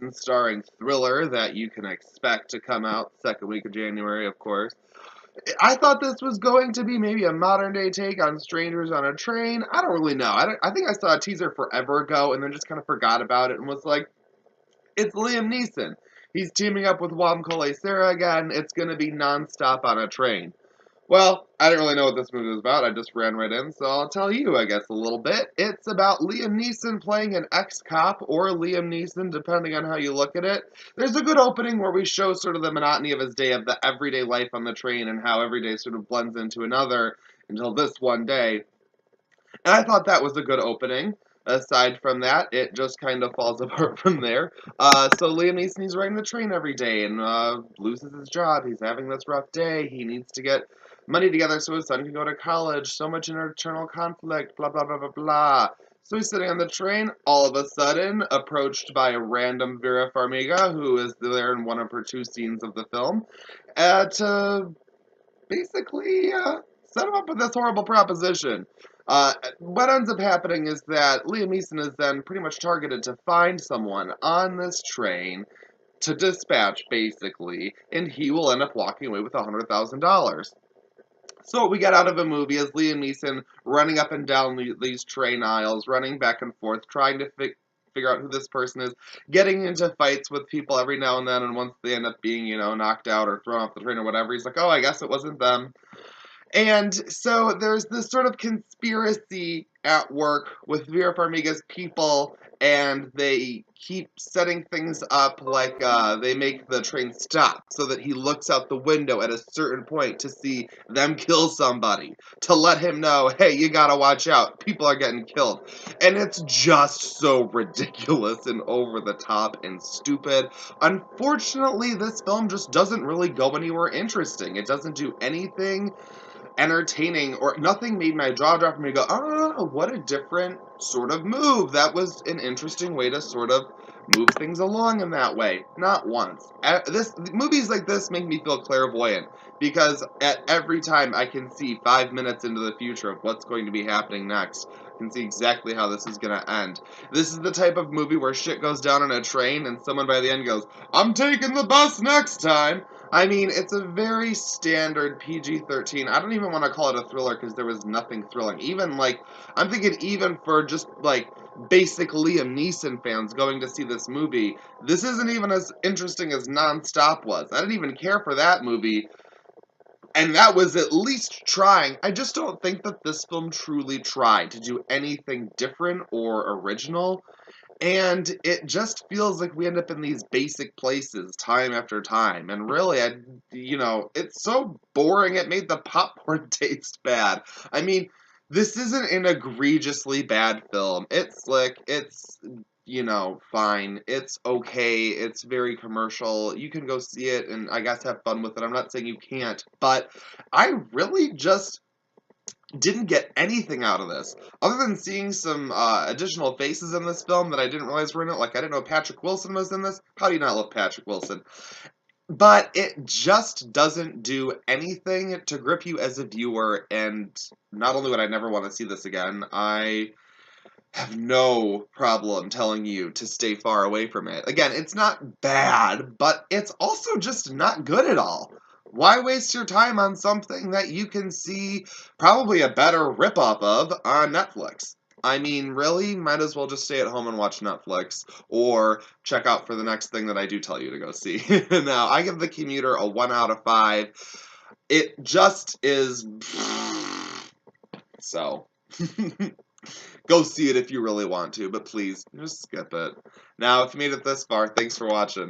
Neeson starring thriller that you can expect to come out the second week of January, of course. I thought this was going to be maybe a modern day take on Strangers on a Train. I don't really know. I think I saw a teaser forever ago and then just kind of forgot about it and was like, it's Liam Neeson. He's teaming up with Wamkole Sarah again. It's going to be nonstop on a train. Well, I didn't really know what this movie was about. I just ran right in, so I'll tell you, I guess, a little bit. It's about Liam Neeson playing an ex-cop, or Liam Neeson, depending on how you look at it. There's a good opening where we show sort of the monotony of his day, of the everyday life on the train, and how every day sort of blends into another until this one day. And I thought that was a good opening. Aside from that, it just kind of falls apart from there. So Liam Neeson, he's riding the train every day and loses his job. He's having this rough day. He needs to get money together so his son can go to college. So much internal conflict, blah, blah, blah, blah, blah. So he's sitting on the train, all of a sudden, approached by a random Vera Farmiga, who is there in one of her 2 scenes of the film, to basically set him up with this horrible proposition. What ends up happening is that Liam Neeson is then pretty much targeted to find someone on this train to dispatch, basically, and he will end up walking away with $100,000. So what we get out of a movie is Liam Neeson running up and down these train aisles, running back and forth, trying to figure out who this person is, getting into fights with people every now and then, and once they end up being, knocked out or thrown off the train or whatever, he's like, oh, I guess it wasn't them. And so there's this sort of conspiracy at work with Vera Farmiga's people, and they keep setting things up like they make the train stop so that he looks out the window at a certain point to see them kill somebody, to let him know, hey, you gotta watch out, people are getting killed. And it's just so ridiculous and over the top and stupid. Unfortunately, this film just doesn't really go anywhere interesting. It doesn't do anything entertaining, or nothing made my jaw drop and me go, oh, what a different sort of move. That was an interesting way to sort of move things along in that way. Not once. Movies like this make me feel clairvoyant, because at every time I can see 5 minutes into the future of what's going to be happening next. I can see exactly how this is going to end. This is the type of movie where shit goes down on a train and someone by the end goes, I'm taking the bus next time. I mean, it's a very standard PG-13. I don't even want to call it a thriller because there was nothing thrilling. Even, I'm thinking even for just, basic Liam Neeson fans going to see this movie, this isn't even as interesting as Non-Stop was. I didn't even care for that movie, and that was at least trying. I just don't think that this film truly tried to do anything different or original. And it just feels like we end up in these basic places time after time. And really, it's so boring it made the popcorn taste bad. I mean, this isn't an egregiously bad film. It's slick. It's, fine. It's okay. It's very commercial. You can go see it and I guess have fun with it. I'm not saying you can't. But I really just didn't get anything out of this, other than seeing some additional faces in this film that I didn't realize were in it. Like, I didn't know Patrick Wilson was in this. How do you not love Patrick Wilson? But it just doesn't do anything to grip you as a viewer, and not only would I never want to see this again, I have no problem telling you to stay far away from it. Again, it's not bad, but it's also just not good at all. Why waste your time on something that you can see probably a better ripoff of on Netflix? I mean, really, might as well just stay at home and watch Netflix, or check out for the next thing that I do tell you to go see. Now, I give The Commuter a 1 out of 5. It just is... So... Go see it if you really want to, but please, just skip it. Now, if you made it this far, thanks for watching.